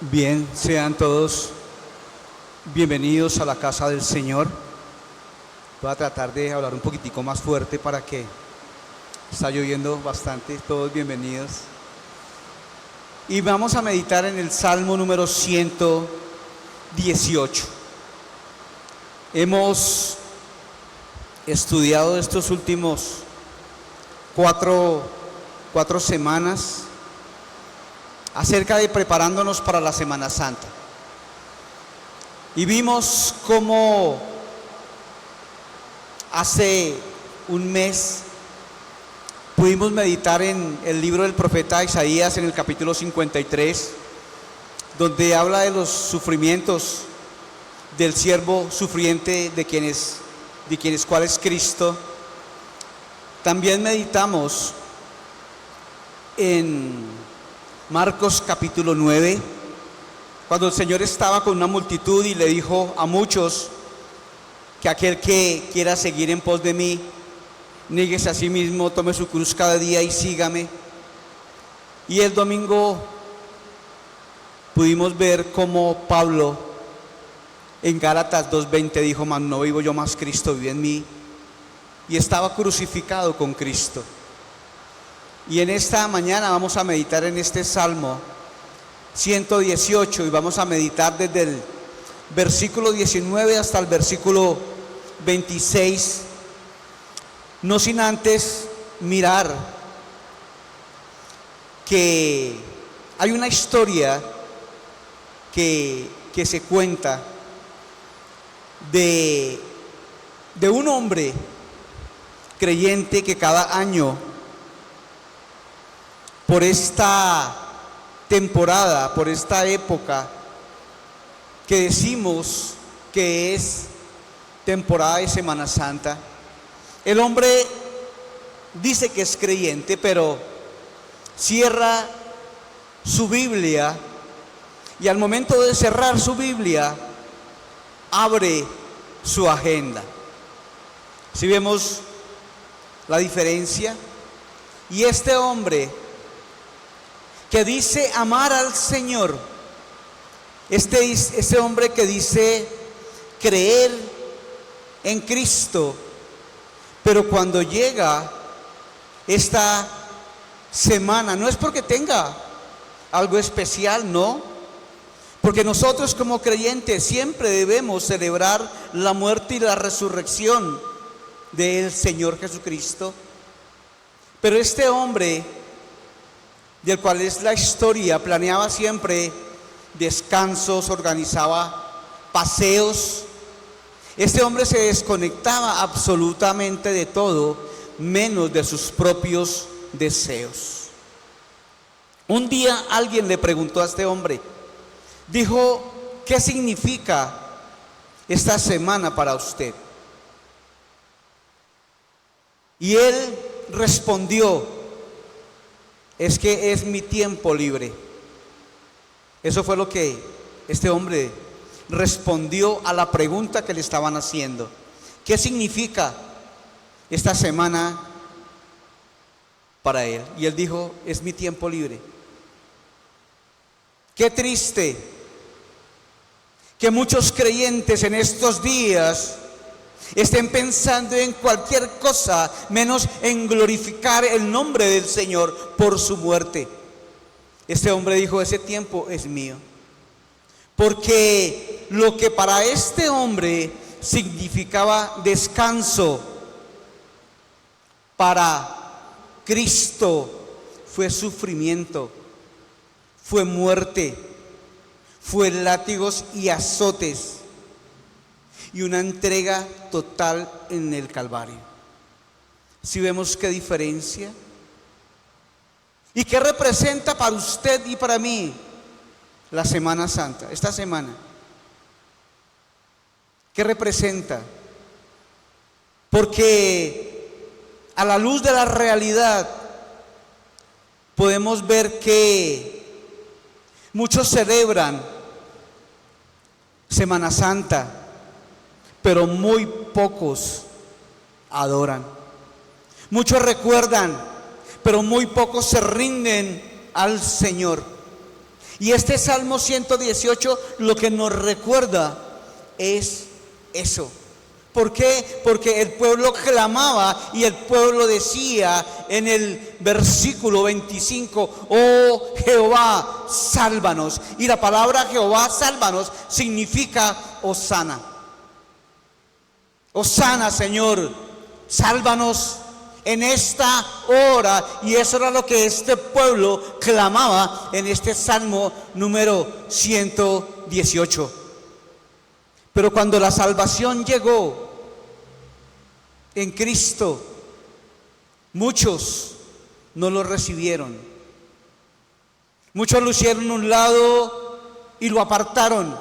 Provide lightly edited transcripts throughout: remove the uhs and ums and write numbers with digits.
Bien, sean todos bienvenidos a la casa del Señor. Voy a tratar de hablar un poquitico más fuerte para que está lloviendo bastante. Todos bienvenidos. Y vamos a meditar en el Salmo número 118. Hemos estudiado estos últimos cuatro semanas acerca de preparándonos para la Semana Santa. Y vimos cómo hace un mes pudimos meditar en el libro del profeta Isaías en el capítulo 53, donde habla de los sufrimientos del siervo sufriente de quienes cuál es Cristo. También meditamos en Marcos capítulo 9, cuando el Señor estaba con una multitud y le dijo a muchos que aquel que quiera seguir en pos de mí, níguese a sí mismo, tome su cruz cada día y sígame. Y el domingo pudimos ver cómo Pablo en Gálatas 2:20 dijo: mas no vivo yo, más Cristo vive en mí. Y estaba crucificado con Cristo. Y en esta mañana vamos a meditar en este Salmo 118 y vamos a meditar desde el versículo 19 hasta el versículo 26, no sin antes mirar que hay una historia que se cuenta de un hombre creyente que cada año, por esta temporada, por esta época que decimos que es temporada de Semana Santa, el hombre dice que es creyente, pero cierra su Biblia y al momento de cerrar su Biblia abre su agenda. Si vemos la diferencia, y este hombre que dice amar al Señor, este hombre que dice creer en Cristo, pero cuando llega esta semana, no es porque tenga algo especial, no, porque nosotros como creyentes siempre debemos celebrar la muerte y la resurrección del Señor Jesucristo. Pero este hombre, del cual es la historia, planeaba siempre descansos, organizaba paseos. Este hombre se desconectaba absolutamente de todo, menos de sus propios deseos. Un día alguien le preguntó a este hombre, dijo: ¿qué significa esta semana para usted? Y él respondió: es que es mi tiempo libre. Eso fue lo que este hombre respondió a la pregunta que le estaban haciendo. ¿Qué significa esta semana para él? Y él dijo: es mi tiempo libre. Qué triste que muchos creyentes en estos días estén pensando en cualquier cosa menos en glorificar el nombre del Señor por su muerte. Este hombre dijo: ese tiempo es mío. Porque lo que para este hombre significaba descanso, para Cristo fue sufrimiento, fue muerte, fue látigos y azotes, y una entrega total en el Calvario. Si vemos qué diferencia y qué representa para usted y para mí la Semana Santa, esta semana. ¿Qué representa? Porque a la luz de la realidad podemos ver que muchos celebran Semana Santa, pero muy pocos adoran. Muchos recuerdan, pero muy pocos se rinden al Señor. Y este Salmo 118 lo que nos recuerda es eso. ¿Por qué? Porque el pueblo clamaba y el pueblo decía en el versículo 25, oh Jehová, sálvanos. Y la palabra Jehová, sálvanos, significa Hosana. Hosana, Señor, sálvanos en esta hora. Y eso era lo que este pueblo clamaba en este Salmo número 118. Pero cuando la salvación llegó en Cristo, muchos no lo recibieron. Muchos lo hicieron a un lado y lo apartaron.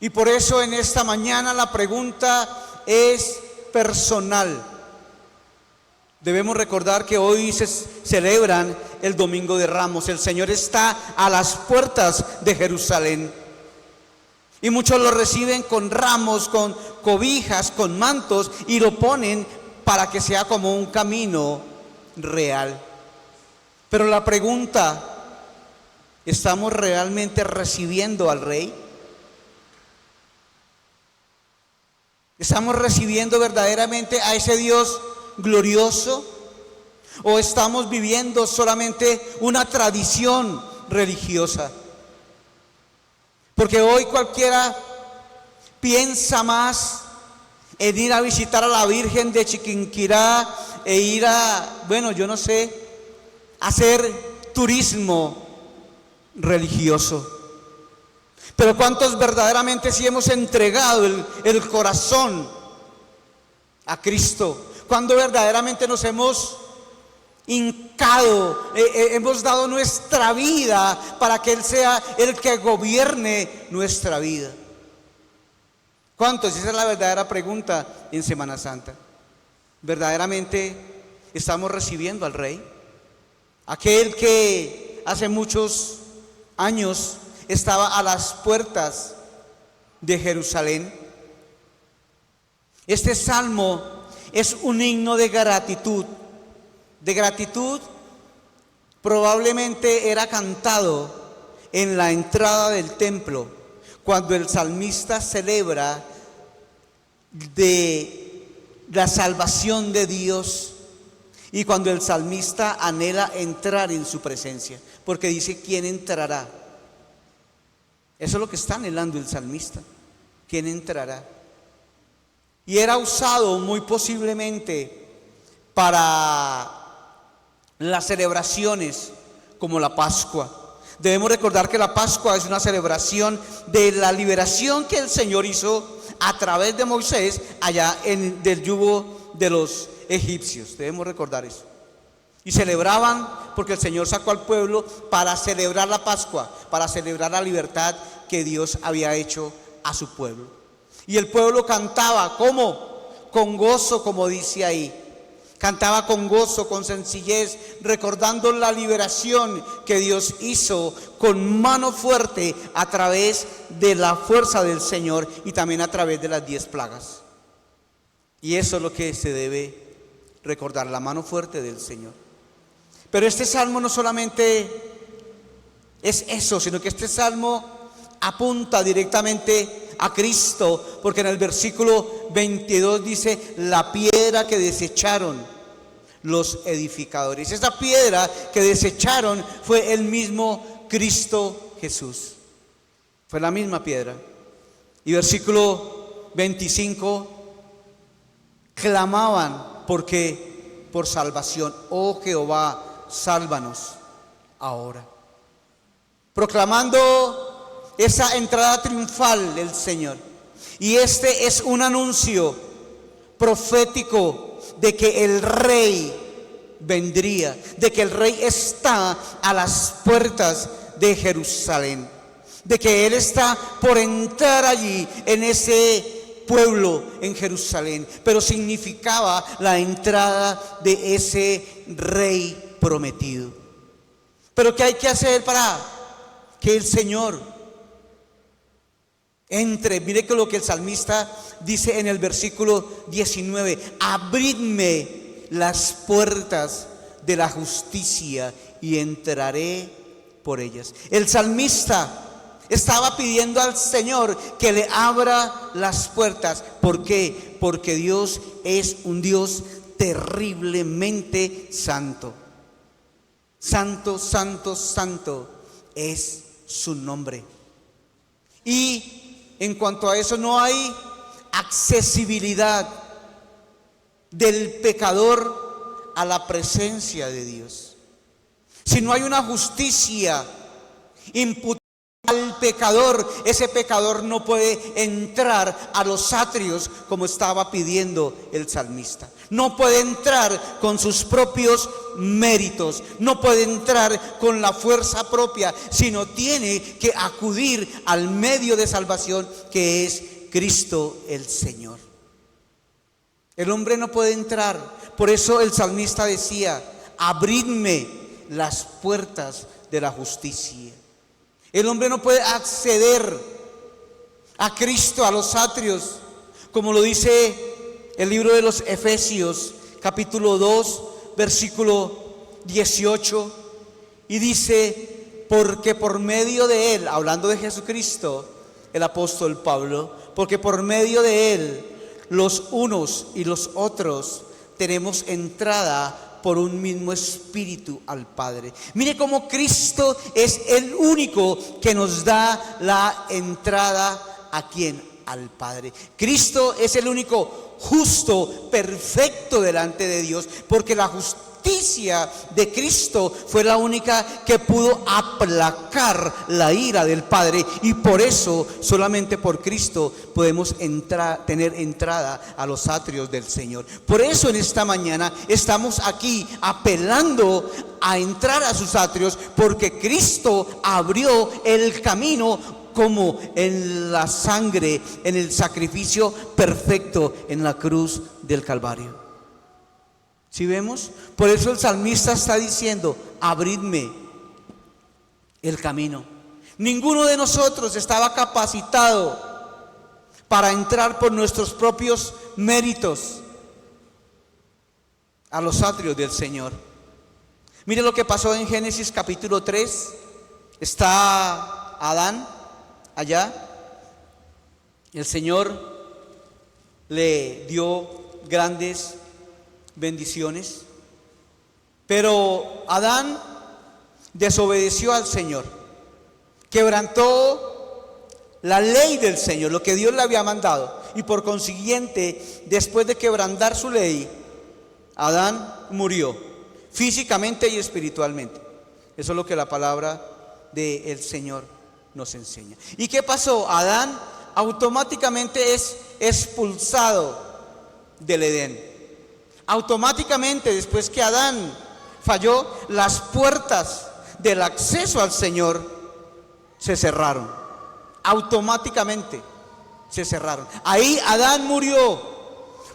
Y por eso en esta mañana la pregunta es personal. Debemos recordar que hoy se celebran el Domingo de Ramos. El Señor está a las puertas de Jerusalén. Y muchos lo reciben con ramos, con cobijas, con mantos, y lo ponen para que sea como un camino real. Pero la pregunta, ¿estamos realmente recibiendo al Rey? ¿Estamos recibiendo verdaderamente a ese Dios glorioso? ¿O estamos viviendo solamente una tradición religiosa? Porque hoy cualquiera piensa más en ir a visitar a la Virgen de Chiquinquirá e ir a, yo no sé, hacer turismo religioso. Pero ¿cuántos verdaderamente sí hemos entregado el corazón a Cristo? ¿Cuándo verdaderamente nos hemos hincado, hemos dado nuestra vida para que Él sea el que gobierne nuestra vida? ¿Cuántos? Esa es la verdadera pregunta en Semana Santa. ¿Verdaderamente estamos recibiendo al Rey? Aquel que hace muchos años estaba a las puertas de Jerusalén. Este salmo es un himno de gratitud. De gratitud, probablemente era cantado en la entrada del templo, cuando el salmista celebra de la salvación de Dios y cuando el salmista anhela entrar en su presencia, porque dice: ¿quién entrará? Eso es lo que está anhelando el salmista. ¿Quién entrará? Y era usado muy posiblemente para las celebraciones como la Pascua. Debemos recordar que la Pascua es una celebración de la liberación que el Señor hizo a través de Moisés allá del yugo de los egipcios. Debemos recordar eso. Y celebraban porque el Señor sacó al pueblo para celebrar la Pascua, para celebrar la libertad que Dios había hecho a su pueblo. Y el pueblo cantaba, ¿cómo? Con gozo, como dice ahí. Cantaba con gozo, con sencillez, recordando la liberación que Dios hizo con mano fuerte a través de la fuerza del Señor y también a través de las 10 plagas. Y eso es lo que se debe recordar, la mano fuerte del Señor. Pero este salmo no solamente es eso, sino que este salmo apunta directamente a Cristo, porque en el versículo 22 dice: la piedra que desecharon los edificadores. Esa piedra que desecharon fue el mismo Cristo Jesús. Fue la misma piedra. Y versículo 25, clamaban por salvación. Oh Jehová, sálvanos ahora. Proclamando esa entrada triunfal del Señor. Y este es un anuncio profético de que el Rey vendría, de que el Rey está a las puertas de Jerusalén, de que Él está por entrar allí en ese pueblo en Jerusalén, pero significaba la entrada de ese Rey prometido. Pero ¿qué hay que hacer para que el Señor entre? Mire que lo que el salmista dice en el versículo 19: abridme las puertas de la justicia y entraré por ellas. El salmista estaba pidiendo al Señor que le abra las puertas. ¿Por qué? Porque Dios es un Dios terriblemente santo. Santo, santo, santo es su nombre. Y en cuanto a eso, no hay accesibilidad del pecador a la presencia de Dios. Si no hay una justicia imputada al pecador, ese pecador no puede entrar a los atrios como estaba pidiendo el salmista. No puede entrar con sus propios méritos, no puede entrar con la fuerza propia, sino tiene que acudir al medio de salvación que es Cristo el Señor. El hombre no puede entrar. Por eso el salmista decía: abridme las puertas de la justicia. El hombre no puede acceder a Cristo, a los atrios, como lo dice el libro de los Efesios, capítulo 2, versículo 18, y dice: porque por medio de Él, hablando de Jesucristo, el apóstol Pablo, porque por medio de Él, los unos y los otros tenemos entrada por un mismo espíritu al Padre. Mire cómo Cristo es el único que nos da la entrada ¿a quién? Al Padre. Cristo es el único justo, perfecto delante de Dios, porque la justicia de Cristo fue la única que pudo aplacar la ira del Padre, y por eso, solamente por Cristo podemos tener entrada a los atrios del Señor. Por eso en esta mañana estamos aquí apelando a entrar a sus atrios, porque Cristo abrió el camino, como en la sangre, en el sacrificio perfecto en la cruz del Calvario. ¿Sí vemos? Por eso el salmista está diciendo: abridme el camino. Ninguno de nosotros estaba capacitado para entrar por nuestros propios méritos a los atrios del Señor. Mire lo que pasó en Génesis capítulo 3. Está Adán allá. El Señor le dio grandes bendiciones, pero Adán desobedeció al Señor, quebrantó la ley del Señor, lo que Dios le había mandado, y por consiguiente, después de quebrantar su ley, Adán murió físicamente y espiritualmente. Eso es lo que la palabra del Señor nos enseña. ¿Y qué pasó? Adán automáticamente es expulsado del Edén. Automáticamente, después que Adán falló, las puertas del acceso al Señor se cerraron. Automáticamente se cerraron. Ahí Adán murió,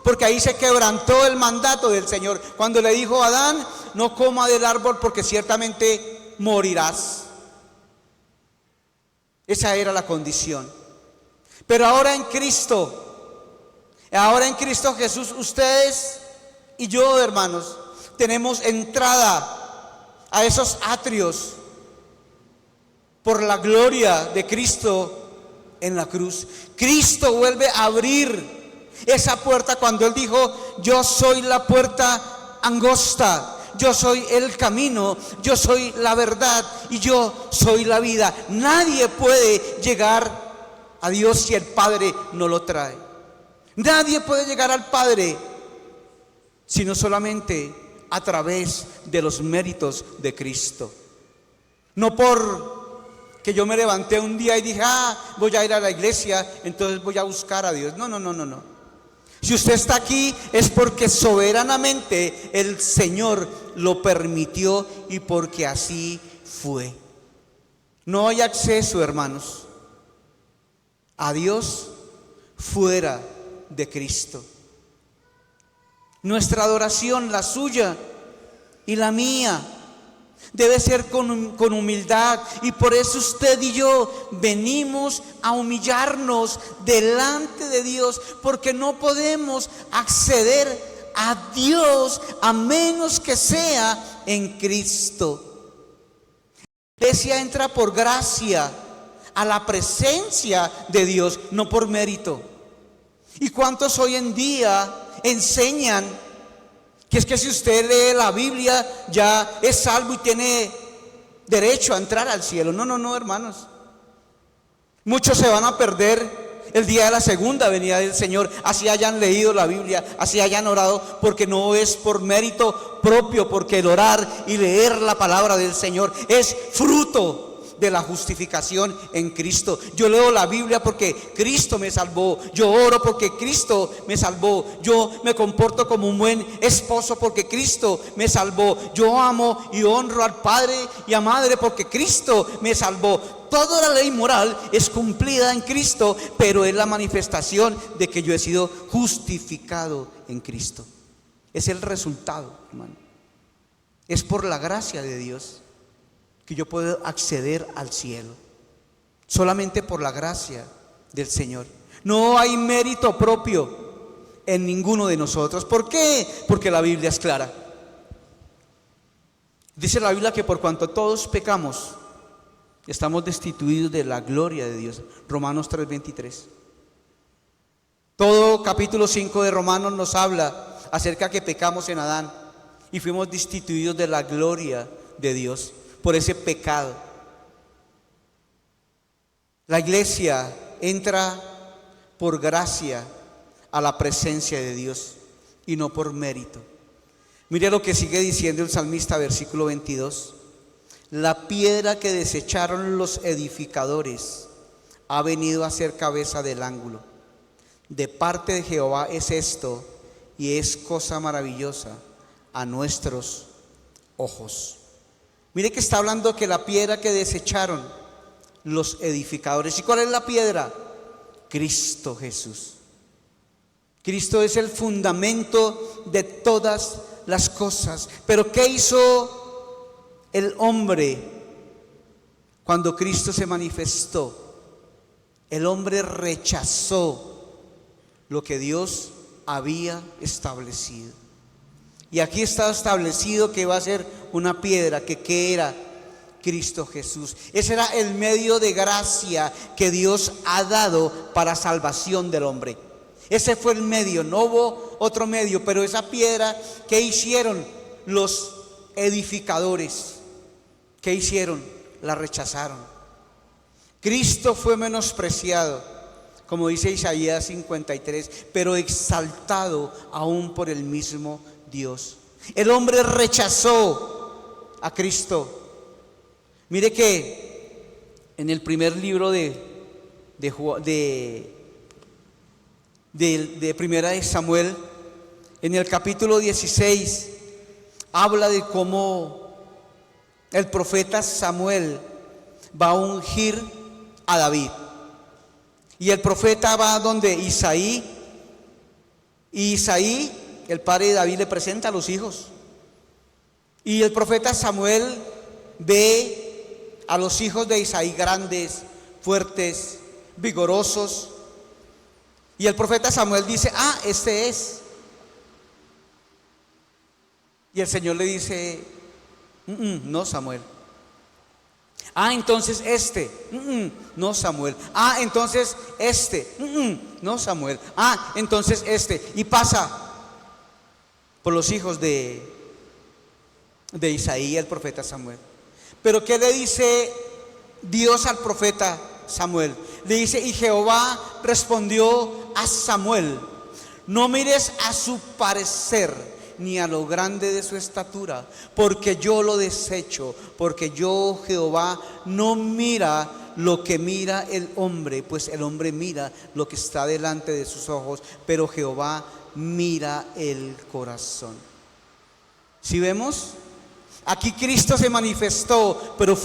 porque ahí se quebrantó el mandato del Señor, cuando le dijo a Adán: no coma del árbol porque ciertamente morirás. Esa era la condición. Pero ahora en Cristo Jesús, ustedes y yo, hermanos, tenemos entrada a esos atrios por la gloria de Cristo en la cruz. Cristo vuelve a abrir esa puerta cuando Él dijo: yo soy la puerta angosta, yo soy el camino, yo soy la verdad y yo soy la vida. Nadie puede llegar a Dios si el Padre no lo trae. Nadie puede llegar al Padre sino solamente a través de los méritos de Cristo. No por que yo me levanté un día y dije: voy a ir a la iglesia, entonces voy a buscar a Dios. No. Si usted está aquí es porque soberanamente el Señor lo permitió y porque así fue. No hay acceso, hermanos, a Dios fuera de Cristo. Nuestra adoración, la suya y la mía, debe ser con humildad, y por eso usted y yo venimos a humillarnos delante de Dios, porque no podemos acceder a Dios a menos que sea en Cristo. La iglesia entra por gracia a la presencia de Dios, no por mérito. ¿Y cuántos hoy en día enseñan que es que si usted lee la Biblia ya es salvo y tiene derecho a entrar al cielo? No, no, no, hermanos. Muchos se van a perder el día de la segunda venida del Señor, así hayan leído la Biblia, así hayan orado, porque no es por mérito propio, porque el orar y leer la palabra del Señor es fruto de la justificación en Cristo. Yo leo la Biblia porque Cristo me salvó, yo oro porque Cristo me salvó, yo me comporto como un buen esposo porque Cristo me salvó, yo amo y honro al padre y a madre porque Cristo me salvó. Toda la ley moral es cumplida en Cristo, pero es la manifestación de que yo he sido justificado en Cristo. Es el resultado, hermano. Es por la gracia de Dios que yo puedo acceder al cielo, solamente por la gracia del Señor. No hay mérito propio en ninguno de nosotros. ¿Por qué? Porque la Biblia es clara. Dice la Biblia que por cuanto todos pecamos, estamos destituidos de la gloria de Dios. Romanos 3:23. Todo capítulo 5 de Romanos nos habla acerca que pecamos en Adán y fuimos destituidos de la gloria de Dios por ese pecado. La iglesia entra por gracia a la presencia de Dios y no por mérito. Mire lo que sigue diciendo el salmista, versículo 22. La piedra que desecharon los edificadores ha venido a ser cabeza del ángulo. De parte de Jehová es esto, y es cosa maravillosa a nuestros ojos. Mire que está hablando que la piedra que desecharon los edificadores. ¿Y cuál es la piedra? Cristo Jesús. Cristo es el fundamento de todas las cosas. Pero ¿qué hizo el hombre cuando Cristo se manifestó? El hombre rechazó lo que Dios había establecido. Y aquí está establecido que va a ser una piedra, que ¿qué era? Cristo Jesús. Ese era el medio de gracia que Dios ha dado para salvación del hombre. Ese fue el medio, no hubo otro medio. Pero esa piedra, ¿qué hicieron los edificadores? ¿Qué hicieron? La rechazaron. Cristo fue menospreciado, como dice Isaías 53, pero exaltado aún por el mismo Dios. El hombre rechazó a Cristo. Mire que en el primer libro de Primera de Samuel, en el capítulo 16, habla de cómo el profeta Samuel va a ungir a David. Y el profeta va donde Isaí, y Isaí, el padre de David, le presenta a los hijos. Y el profeta Samuel ve a los hijos de Isaí grandes, fuertes, vigorosos. Y el profeta Samuel dice: este es. Y el Señor le dice: no, Samuel. Entonces este. No, Samuel. Entonces este. No, Samuel. Entonces este. Y pasa por los hijos de Isaí, el profeta Samuel. Pero ¿qué le dice Dios al profeta Samuel? Le dice: y Jehová respondió a Samuel: no mires a su parecer ni a lo grande de su estatura, porque yo lo desecho, porque yo, Jehová, no mira lo que mira el hombre, pues el hombre mira lo que está delante de sus ojos, pero Jehová mira el corazón. ¿Sí vemos? Aquí Cristo se manifestó, pero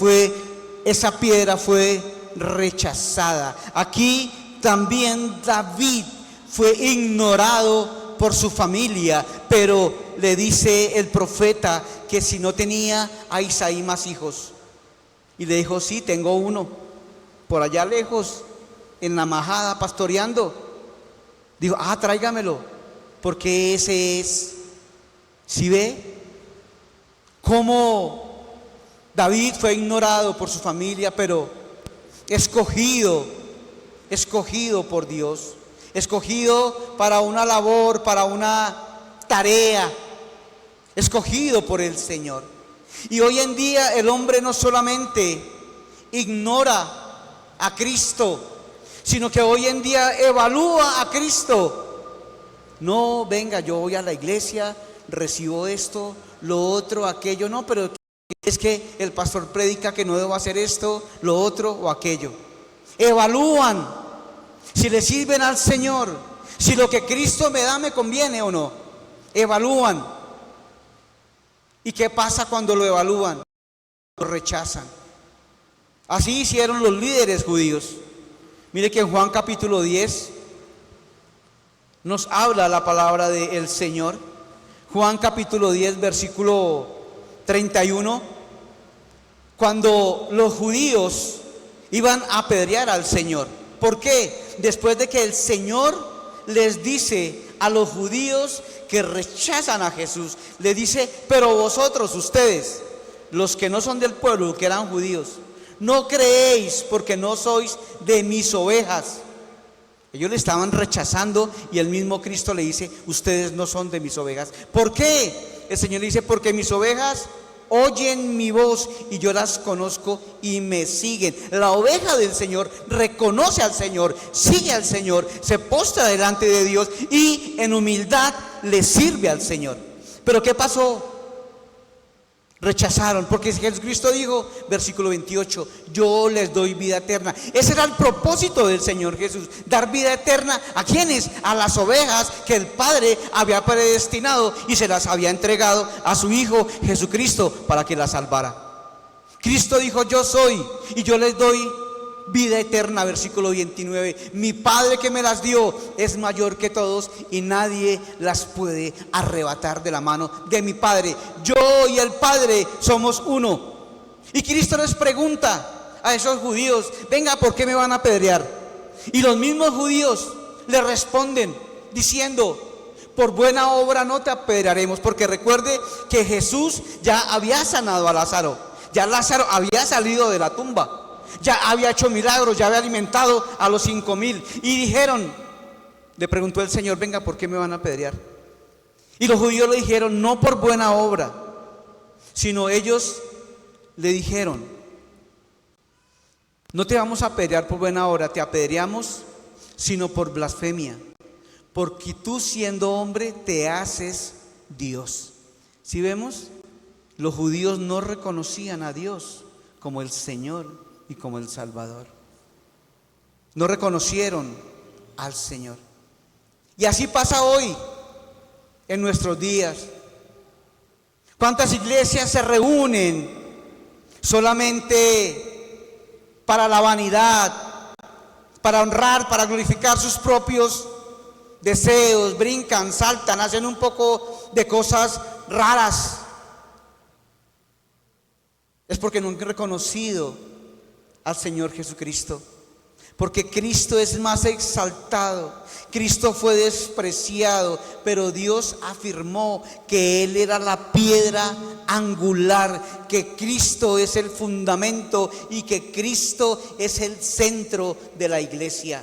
esa piedra fue rechazada. Aquí también David fue ignorado por su familia, pero le dice el profeta que si no tenía a Isaí más hijos. Y le dijo: sí, tengo uno, por allá lejos, en la majada, pastoreando. Dijo: tráigamelo, porque ese es. ¿Sí ve? ¿Cómo David fue ignorado por su familia, pero escogido por Dios, escogido para una labor, para una tarea, escogido por el Señor. Y hoy en día el hombre no solamente ignora a Cristo, sino que hoy en día evalúa a Cristo. No, venga, yo voy a la iglesia, recibo esto, lo otro, aquello, no, pero es que el pastor predica que no debo hacer esto, lo otro o aquello. Evalúan si le sirven al Señor, si lo que Cristo me da me conviene o no. Evalúan. ¿Y qué pasa cuando lo evalúan? Lo rechazan. Así hicieron los líderes judíos. Mire que en Juan capítulo 10 nos habla la palabra del Señor. Juan capítulo 10 versículo 31, cuando los judíos iban a apedrear al Señor. ¿Por qué? Después de que el Señor les dice a los judíos que rechazan a Jesús, le dice: pero vosotros, ustedes, los que no son del pueblo, que eran judíos, no creéis porque no sois de mis ovejas. Ellos le estaban rechazando y el mismo Cristo le dice: ustedes no son de mis ovejas. ¿Por qué? El Señor le dice: porque mis ovejas oyen mi voz y yo las conozco y me siguen. La oveja del Señor reconoce al Señor, sigue al Señor, se postra delante de Dios y en humildad le sirve al Señor. Pero ¿qué pasó? Rechazaron, porque Jesucristo dijo, versículo 28, yo les doy vida eterna. Ese era el propósito del Señor Jesús, dar vida eterna. ¿A quiénes? A las ovejas que el Padre había predestinado y se las había entregado a su Hijo Jesucristo para que las salvara. Cristo dijo: yo soy y yo les doy vida eterna, versículo 29. Mi Padre que me las dio es mayor que todos y nadie las puede arrebatar de la mano de mi Padre. Yo y el Padre somos uno. Y Cristo les pregunta a esos judíos: venga, ¿por qué me van a apedrear? Y los mismos judíos le responden diciendo: por buena obra no te apedrearemos, porque recuerde que Jesús ya había sanado a Lázaro, ya Lázaro había salido de la tumba, ya había hecho milagros, ya había alimentado a los 5,000. Y dijeron, le preguntó el Señor: venga, ¿por qué me van a apedrear? Y los judíos le dijeron: no por buena obra, sino ellos le dijeron: no te vamos a apedrear por buena obra, te apedreamos sino por blasfemia, porque tú, siendo hombre, te haces Dios. ¿Sí vemos? Los judíos no reconocían a Dios como el Señor y como el Salvador. No reconocieron al Señor. Y así pasa hoy en nuestros días. ¿Cuántas iglesias se reúnen solamente para la vanidad, para honrar, para glorificar sus propios deseos? Brincan, saltan, hacen un poco de cosas raras. Es porque no han reconocido al Señor Jesucristo, porque Cristo es más exaltado. Cristo fue despreciado, pero Dios afirmó que Él era la piedra angular, que Cristo es el fundamento y que Cristo es el centro de la iglesia.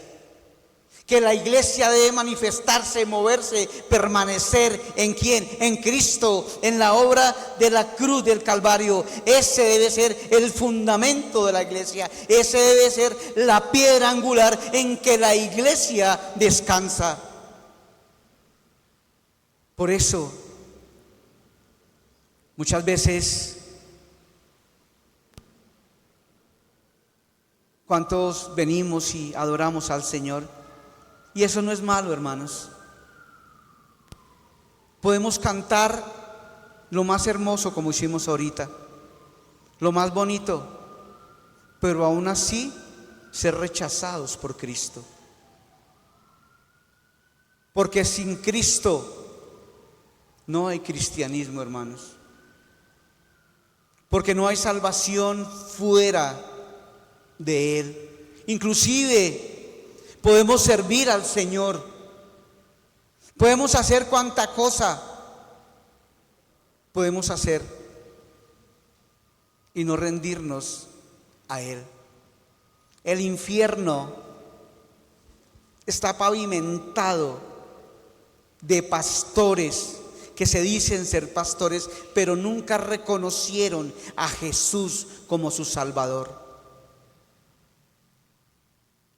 Que la iglesia debe manifestarse, moverse, permanecer ¿en quién? En Cristo, en la obra de la cruz del Calvario. Ese debe ser el fundamento de la iglesia. Ese debe ser la piedra angular en que la iglesia descansa. Por eso, muchas veces, ¿cuántos venimos y adoramos al Señor? Y eso no es malo, hermanos. Podemos cantar lo más hermoso como hicimos ahorita, lo más bonito, pero aún así ser rechazados por Cristo. Porque sin Cristo no hay cristianismo, hermanos. Porque no hay salvación fuera de Él. Inclusive podemos servir al Señor, podemos hacer cuanta cosa podemos hacer, y no rendirnos a Él. El infierno está pavimentado de pastores que se dicen ser pastores, pero nunca reconocieron a Jesús como su Salvador.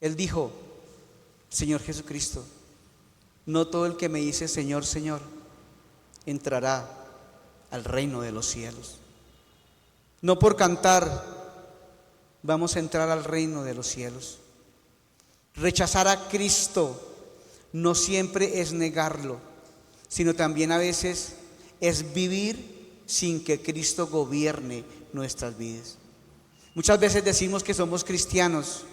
Él dijo, Señor Jesucristo, no todo el que me dice Señor, Señor, entrará al reino de los cielos. No por cantar vamos a entrar al reino de los cielos. Rechazar a Cristo no siempre es negarlo, sino también a veces es vivir sin que Cristo gobierne nuestras vidas. Muchas veces decimos que somos cristianos,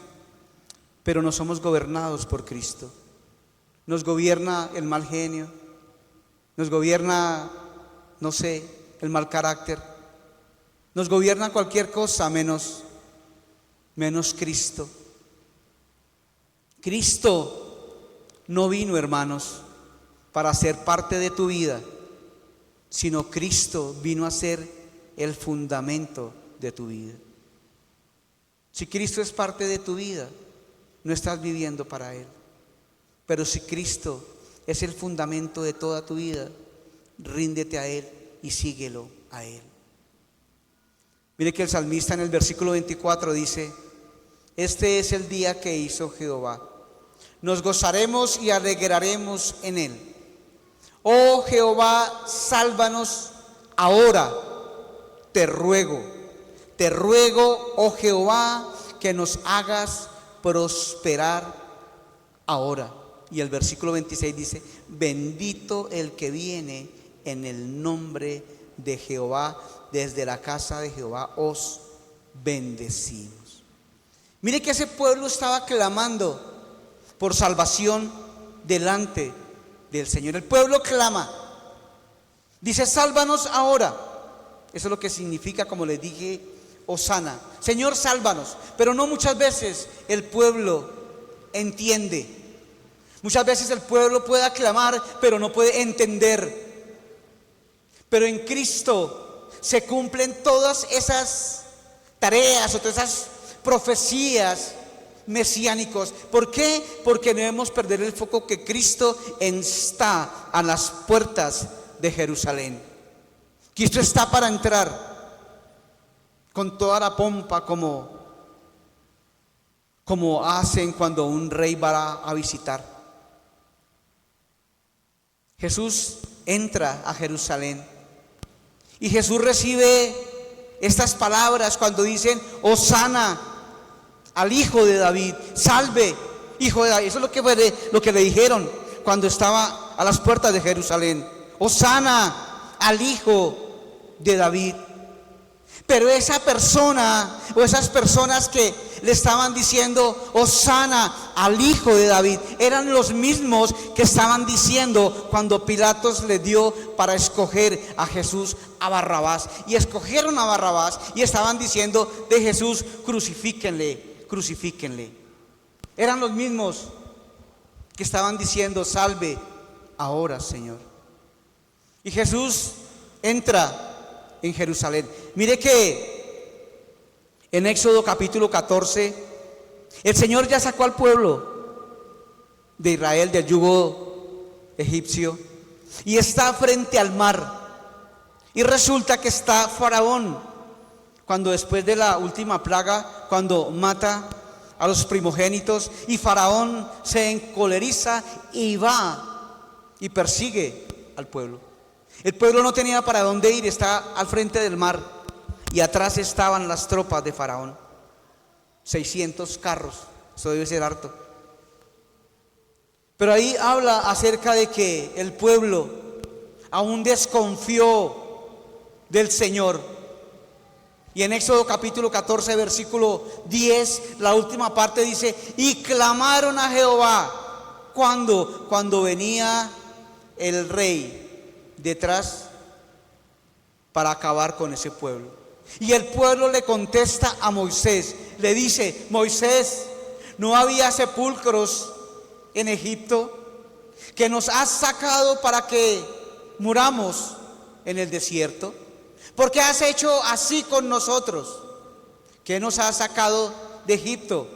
pero no somos gobernados por Cristo. Nos gobierna el mal genio, nos gobierna, no sé, el mal carácter, nos gobierna cualquier cosa menos Cristo. Cristo no vino, hermanos, para ser parte de tu vida, sino Cristo vino a ser el fundamento de tu vida. Si Cristo es parte de tu vida, no estás viviendo para Él. Pero si Cristo es el fundamento de toda tu vida, ríndete a Él y síguelo a Él. Mire que el salmista en el versículo 24 dice: este es el día que hizo Jehová, nos gozaremos y alegraremos en él. Oh Jehová, sálvanos ahora, te ruego, oh Jehová, que nos hagas prosperar ahora. Y el versículo 26 dice: bendito el que viene en el nombre de Jehová, desde la casa de Jehová os bendecimos. Mire que ese pueblo estaba clamando por salvación delante del Señor. El pueblo clama, dice: sálvanos ahora. Eso es lo que significa, como les dije, Hosana, Señor, sálvanos. Pero no muchas veces el pueblo entiende. Muchas veces el pueblo puede aclamar, pero no puede entender. Pero en Cristo se cumplen todas esas tareas o todas esas profecías mesiánicos. ¿Por qué? Porque no debemos perder el foco que Cristo está a las puertas de Jerusalén. Cristo está para entrar con toda la pompa como hacen cuando un rey va a visitar. Jesús entra a Jerusalén y Jesús recibe estas palabras cuando dicen: Hosana al Hijo de David, salve, Hijo de David. Eso es lo que le dijeron cuando estaba a las puertas de Jerusalén: Hosana al Hijo de David. Pero esa persona o esas personas que le estaban diciendo Hosana al Hijo de David eran los mismos que estaban diciendo cuando Pilatos le dio para escoger a Jesús a Barrabás. Y escogieron a Barrabás y estaban diciendo de Jesús: crucifíquenle, crucifíquenle. Eran los mismos que estaban diciendo: salve ahora, Señor. Y Jesús entra en Jerusalén. Mire que en Éxodo capítulo 14 el Señor ya sacó al pueblo de Israel del yugo egipcio y está frente al mar. Y resulta que está Faraón, cuando después de la última plaga, cuando mata a los primogénitos, y Faraón se encoleriza y va y persigue al pueblo. El pueblo no tenía para dónde ir, está al frente del mar y atrás estaban las tropas de Faraón. 600 carros, eso debe ser harto. Pero ahí habla acerca de que el pueblo aún desconfió del Señor. Y en Éxodo capítulo 14 versículo 10, la última parte dice: y clamaron a Jehová cuando venía el rey detrás para acabar con ese pueblo. Y el pueblo le contesta a Moisés, le dice: Moisés, ¿no había sepulcros en Egipto que nos has sacado para que muramos en el desierto? ¿Por qué has hecho así con nosotros? ¿Qué nos has sacado de Egipto?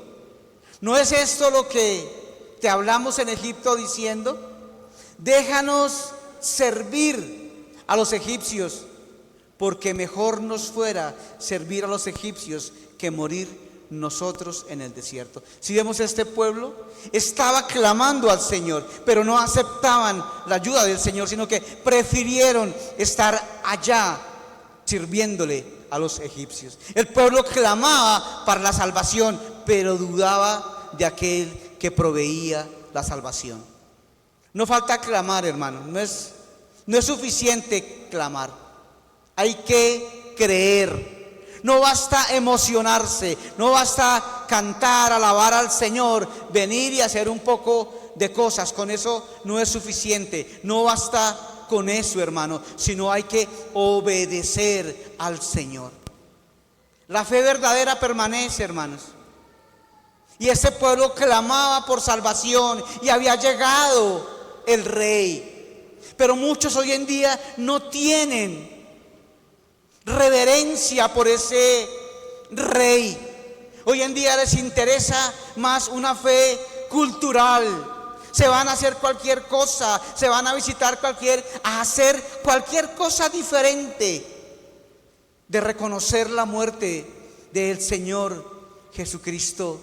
¿No es esto lo que te hablamos en Egipto diciendo? Déjanos servir a los egipcios, porque mejor nos fuera servir a los egipcios que morir nosotros en el desierto. Si vemos, este pueblo estaba clamando al Señor, pero no aceptaban la ayuda del Señor, sino que prefirieron estar allá sirviéndole a los egipcios. El pueblo clamaba para la salvación, pero dudaba de aquel que proveía la salvación. No falta clamar, hermano, no es suficiente clamar, hay que creer. No basta emocionarse, no basta cantar, alabar al Señor, venir y hacer un poco de cosas. Con eso no es suficiente, no basta con eso, hermano, sino hay que obedecer al Señor. La fe verdadera permanece, hermanos. Y ese pueblo clamaba por salvación y había llegado el rey. Pero muchos hoy en día no tienen reverencia por ese rey. Hoy en día les interesa más una fe cultural. Se van a hacer cualquier cosa, se van a visitar a hacer cualquier cosa diferente de reconocer la muerte del Señor Jesucristo.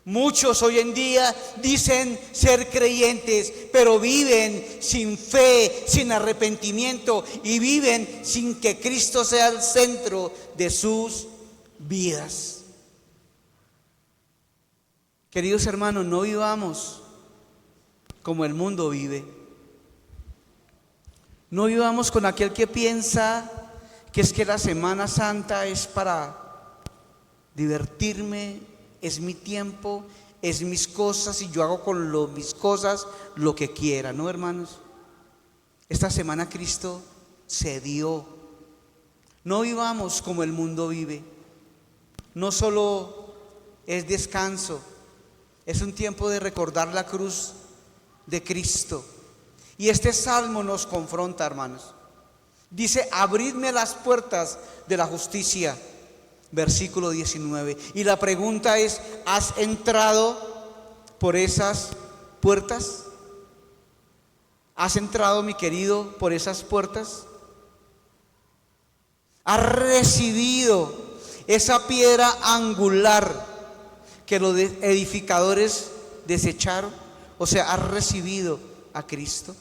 Muchos hoy en día dicen ser creyentes, pero viven sin fe, sin arrepentimiento, y viven sin que Cristo sea el centro de sus vidas. Queridos hermanos, no vivamos como el mundo vive. No vivamos con aquel que piensa que es que la Semana Santa es para divertirme, es mi tiempo, es mis cosas, y yo hago con mis cosas lo que quiera. No, hermanos, esta semana Cristo se dio. No vivamos como el mundo vive. No solo es descanso, es un tiempo de recordar la cruz de Cristo. Y este salmo nos confronta, hermanos. Dice: abridme las puertas de la justicia. Versículo 19. Y la pregunta es: ¿has entrado por esas puertas? ¿Has entrado, mi querido, por esas puertas? ¿Has recibido esa piedra angular que los edificadores desecharon? O sea, ¿has recibido a Cristo?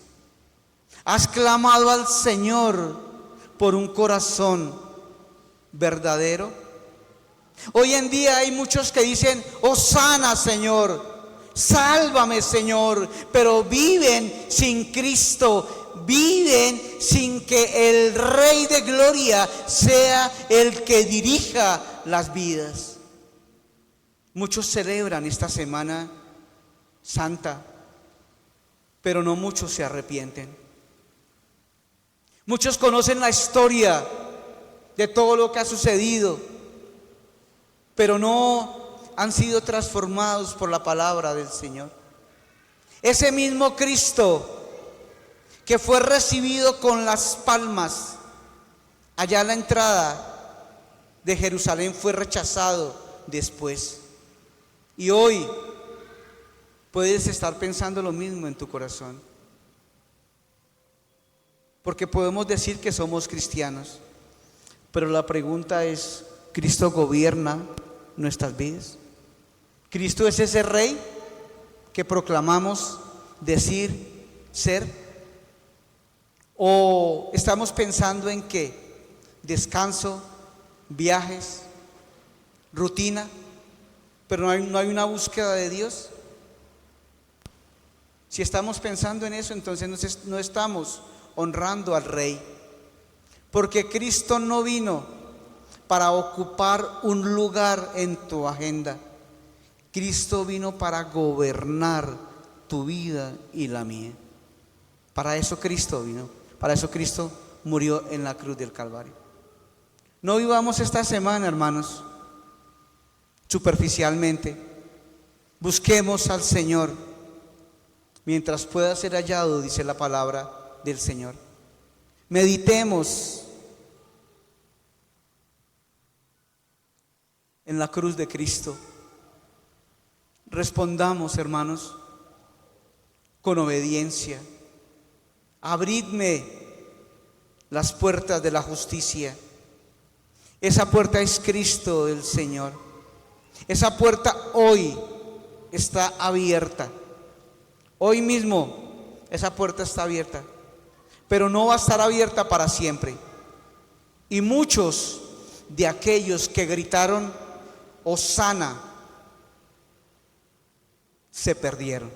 ¿Has clamado al Señor por un corazón verdadero? Hoy en día hay muchos que dicen: Hosana, Señor, sálvame, Señor, pero viven sin Cristo, viven sin que el Rey de Gloria sea el que dirija las vidas. Muchos celebran esta Semana Santa, pero no muchos se arrepienten. Muchos conocen la historia de todo lo que ha sucedido, pero no han sido transformados por la palabra del Señor. Ese mismo Cristo que fue recibido con las palmas allá a la entrada de Jerusalén fue rechazado después. Y hoy puedes estar pensando lo mismo en tu corazón, porque podemos decir que somos cristianos, pero la pregunta es: ¿Cristo gobierna nuestras vidas? ¿Cristo es ese rey que proclamamos decir ser? ¿O estamos pensando en qué? Descanso, viajes, rutina, pero no hay una búsqueda de Dios. Si estamos pensando en eso, entonces no estamos honrando al Rey, porque Cristo no vino para ocupar un lugar en tu agenda. Cristo vino para gobernar tu vida y la mía. Para eso Cristo vino, para eso Cristo murió en la cruz del Calvario. No vivamos esta semana, hermanos, superficialmente. Busquemos al Señor mientras pueda ser hallado, dice la palabra del Señor. Meditemos en la cruz de Cristo. Respondamos, hermanos, con obediencia. Abridme las puertas de la justicia. Esa puerta es Cristo el Señor. Esa puerta hoy está abierta. Hoy mismo esa puerta está abierta, pero no va a estar abierta para siempre. Y muchos de aquellos que gritaron Hosana se perdieron,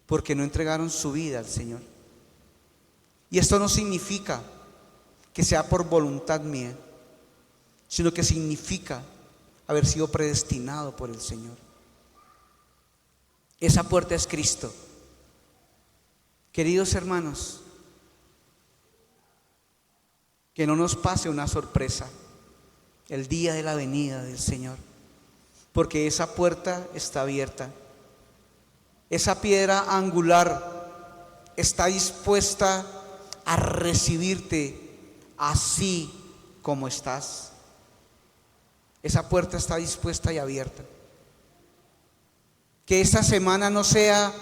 porque no entregaron su vida al Señor. Y esto no significa que sea por voluntad mía, sino que significa haber sido predestinado por el Señor. Esa puerta es Cristo. Queridos hermanos, que no nos pase una sorpresa el día de la venida del Señor, porque esa puerta está abierta. Esa piedra angular está dispuesta a recibirte así como estás. Esa puerta está dispuesta y abierta. Que esta semana no sea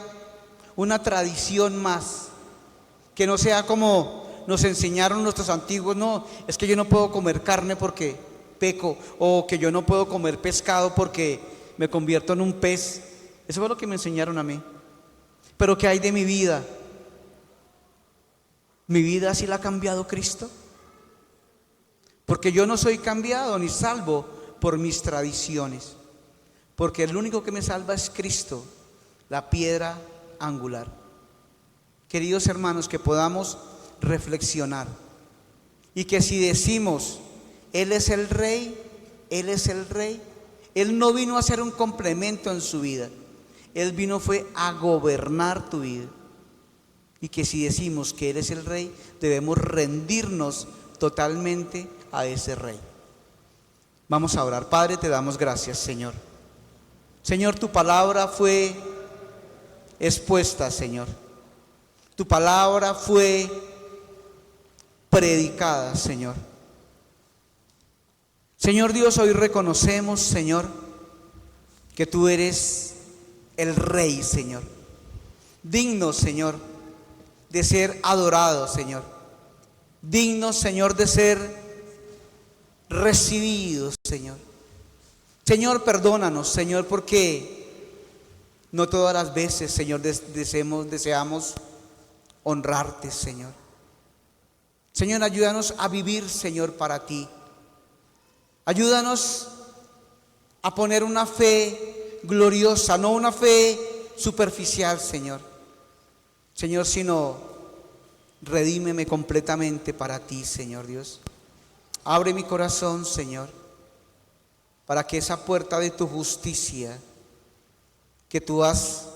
una tradición más, que no sea como nos enseñaron nuestros antiguos: no, es que yo no puedo comer carne porque peco, o que yo no puedo comer pescado porque me convierto en un pez. Eso fue lo que me enseñaron a mí. Pero ¿qué hay de mi vida? ¿Mi vida sí la ha cambiado Cristo? Porque yo no soy cambiado ni salvo por mis tradiciones, porque el único que me salva es Cristo, la piedra angular. Queridos hermanos, que podamos reflexionar y que si decimos Él es el Rey, Él es el Rey, Él no vino a ser un complemento en su vida, Él vino fue a gobernar tu vida. Y que si decimos que Él es el Rey, debemos rendirnos totalmente a ese Rey. Vamos a orar. Padre, te damos gracias, Señor. Señor, tu palabra fue expuesta, Señor. Tu palabra fue predicada, Señor. Señor Dios, hoy reconocemos, Señor, que tú eres el Rey, Señor. Digno, Señor, de ser adorado, Señor. Digno, Señor, de ser recibido, Señor. Señor, perdónanos, Señor, porque no todas las veces, Señor, deseamos honrarte, Señor. Señor, ayúdanos a vivir, Señor, para ti. Ayúdanos a poner una fe gloriosa, no una fe superficial, Señor. Señor, sino redímeme completamente para ti, Señor Dios. Abre mi corazón, Señor, para que esa puerta de tu justicia que tú has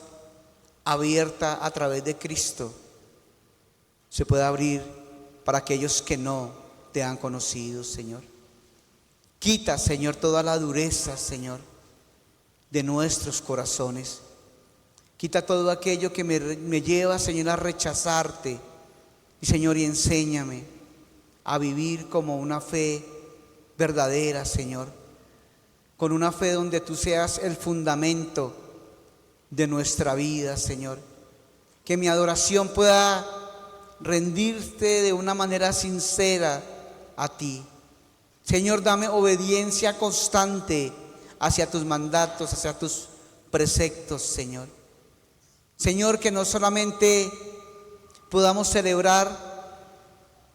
abierta a través de Cristo se pueda abrir para aquellos que no te han conocido, Señor. Quita, Señor, toda la dureza, Señor, de nuestros corazones. Quita todo aquello que me lleva, Señor, a rechazarte. Y, Señor, y enséñame a vivir como una fe verdadera, Señor. Con una fe donde tú seas el fundamento de nuestra vida, Señor. Que mi adoración pueda rendirte de una manera sincera a ti. Señor, dame obediencia constante hacia tus mandatos, hacia tus preceptos, Señor. Señor, que no solamente podamos celebrar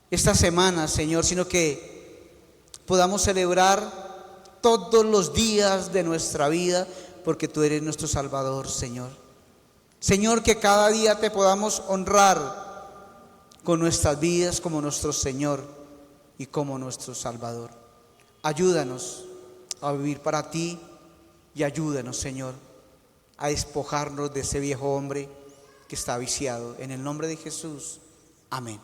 esta semana, Señor, sino que podamos celebrar todos los días de nuestra vida, porque tú eres nuestro Salvador, Señor. Señor, que cada día te podamos honrar con nuestras vidas como nuestro Señor y como nuestro Salvador. Ayúdanos a vivir para ti y ayúdanos, Señor, a despojarnos de ese viejo hombre que está viciado. En el nombre de Jesús, amén.